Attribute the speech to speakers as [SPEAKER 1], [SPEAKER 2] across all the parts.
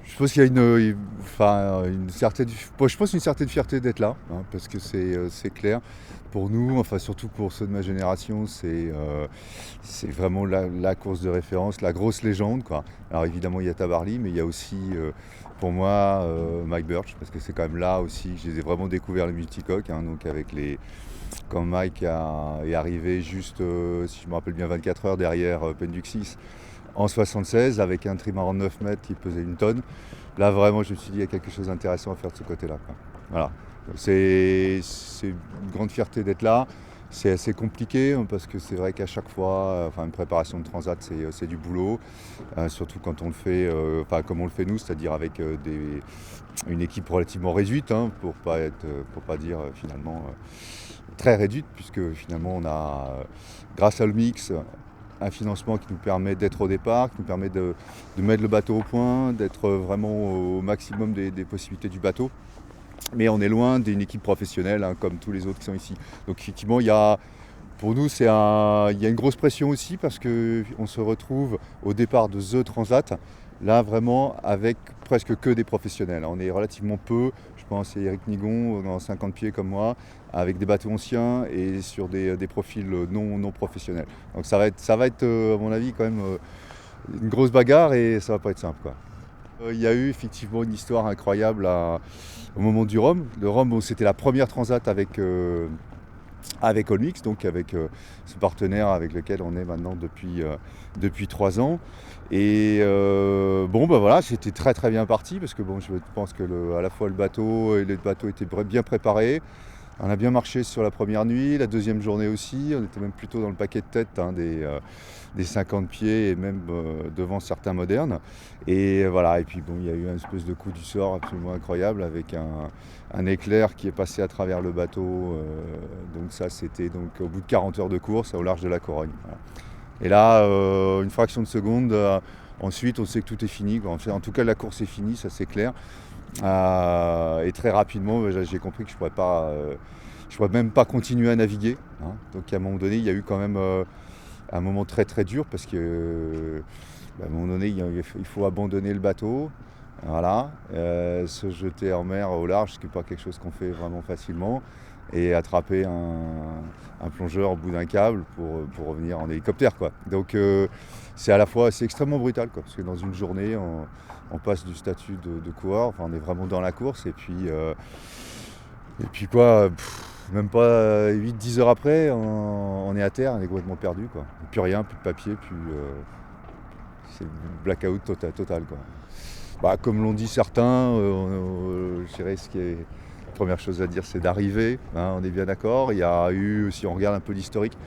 [SPEAKER 1] Je pense qu'il y a une certaine, bon, je pense une certaine fierté d'être là, hein, parce que c'est clair. Pour nous, enfin surtout pour ceux de ma génération, c'est vraiment la course de référence, la grosse légende, quoi. Alors évidemment, il y a Tabarly, mais il y a aussi, pour moi, Mike Birch, parce que c'est quand même là aussi que j'ai vraiment découvert le multicoque, hein, donc quand Mike est arrivé juste, si je me rappelle bien, 24 heures derrière Penduxis en 76 avec un trimaran de 9 mètres qui pesait une tonne. Là, vraiment, je me suis dit, il y a quelque chose d'intéressant à faire de ce côté-là, quoi. Voilà. C'est une grande fierté d'être là. C'est assez compliqué hein, parce que c'est vrai qu'à chaque fois, enfin, une préparation de transat, c'est du boulot. Surtout quand on le fait, enfin, comme on le fait nous, c'est-à-dire avec une équipe relativement réduite, hein, pour pas dire finalement très réduite, puisque finalement on a, grâce à le mix, un financement qui nous permet d'être au départ, qui nous permet de mettre le bateau au point, d'être vraiment au maximum des possibilités du bateau. Mais on est loin d'une équipe professionnelle, hein, comme tous les autres qui sont ici. Donc effectivement, pour nous, il y a une grosse pression aussi parce qu'on se retrouve au départ de The Transat, là vraiment avec presque que des professionnels. On est relativement peu, je pense à Eric Nigon dans 50 pieds comme moi, avec des bateaux anciens et sur des profils non professionnels. Donc ça va être à mon avis quand même une grosse bagarre et ça va pas être simple, quoi. Il y a eu effectivement une histoire incroyable au moment du Rhum. Le Rhum, bon, c'était la première transat avec Olmix, donc avec ce partenaire avec lequel on est maintenant depuis 3 ans. Et bon, ben voilà, c'était très très bien parti parce que bon, je pense que à la fois le bateau et les bateaux étaient bien préparés. On a bien marché sur la première nuit, la deuxième journée aussi. On était même plutôt dans le paquet de tête hein, des 50 pieds et même devant certains modernes. Et voilà, et puis bon, il y a eu un espèce de coup du sort absolument incroyable avec un éclair qui est passé à travers le bateau. Donc ça, c'était donc au bout de 40 heures de course au large de la Corogne. Voilà. Et là, une fraction de seconde, ensuite, on sait que tout est fini, quoi. En tout cas, la course est finie, ça c'est clair. Et très rapidement, j'ai compris que je pourrais même pas continuer à naviguer, hein. Donc à un moment donné, il y a eu quand même un moment très très dur parce que à un moment donné, il faut abandonner le bateau, voilà, se jeter en mer au large, ce qui n'est pas quelque chose qu'on fait vraiment facilement, et attraper un plongeur au bout d'un câble pour revenir en hélicoptère, quoi. Donc c'est extrêmement brutal, quoi, parce que dans une journée, on passe du statut de coureur, enfin on est vraiment dans la course, et puis quoi, même pas 8-10 heures après, on est à terre, on est complètement perdu, quoi. Plus rien, plus de papier, c'est le blackout total, quoi. Bah, comme l'ont dit certains, je dirais ce qui est la première chose à dire, c'est d'arriver, hein, on est bien d'accord. Il y a eu, si on regarde un peu l'historique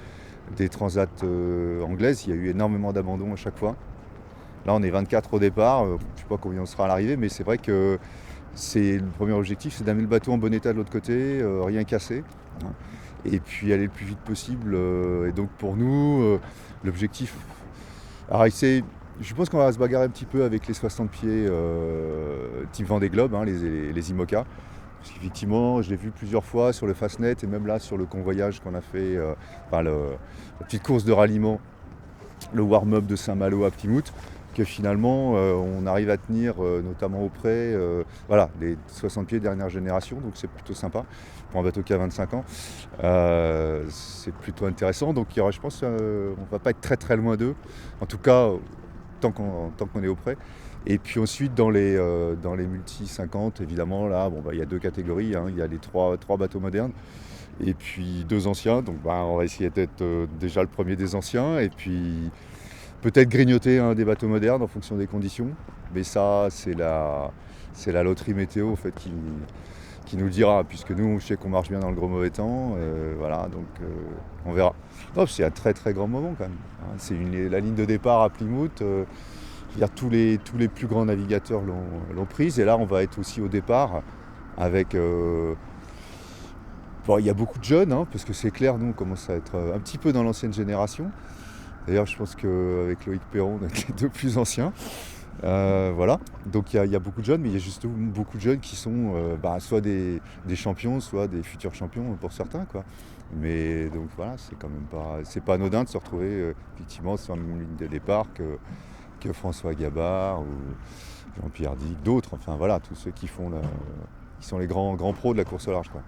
[SPEAKER 1] des transats anglaises, il y a eu énormément d'abandons à chaque fois. Là, on est 24 au départ, je ne sais pas combien on sera à l'arrivée, mais c'est vrai que le premier objectif, c'est d'amener le bateau en bon état de l'autre côté, rien cassé, hein, et puis aller le plus vite possible. Et donc pour nous, l'objectif, alors je pense qu'on va se bagarrer un petit peu avec les 60 pieds type Vendée Globe, hein, les IMOCA. Parce qu'effectivement, je l'ai vu plusieurs fois sur le Fastnet et même là sur le convoyage qu'on a fait, la petite course de ralliement, le warm-up de Saint-Malo à Plymouth, que finalement on arrive à tenir notamment auprès voilà, les 60 pieds dernière génération, donc c'est plutôt sympa pour un bateau qui a 25 ans. C'est plutôt intéressant, donc je pense qu'on ne va pas être très très loin d'eux, en tout cas tant qu'on est auprès. Et puis ensuite dans les multi 50, évidemment là bon, bah, il y a deux catégories, hein. Il y a les trois bateaux modernes et puis deux anciens, donc bah, on va essayer d'être déjà le premier des anciens et puis peut-être grignoter un des bateaux modernes en fonction des conditions, mais ça c'est la loterie météo en fait qui nous le dira, puisque nous je sais qu'on marche bien dans le gros mauvais temps, voilà, donc on verra. Non, c'est un très très grand moment quand même, hein. C'est la ligne de départ à Plymouth, tous les plus grands navigateurs l'ont prise, et là on va être aussi au départ avec bon, il y a beaucoup de jeunes, hein, parce que c'est clair, nous on commence à être un petit peu dans l'ancienne génération. D'ailleurs, je pense qu'avec Loïc Perron, on est les deux plus anciens. Voilà. Donc il y a beaucoup de jeunes, mais il y a juste beaucoup de jeunes qui sont soit des champions, soit des futurs champions pour certains, quoi. Mais donc voilà, c'est pas anodin de se retrouver effectivement sur une ligne de départ que François Gabard Jean-Pierre Dick, d'autres, enfin voilà, tous ceux qui sont les grands pros de la course au large, quoi.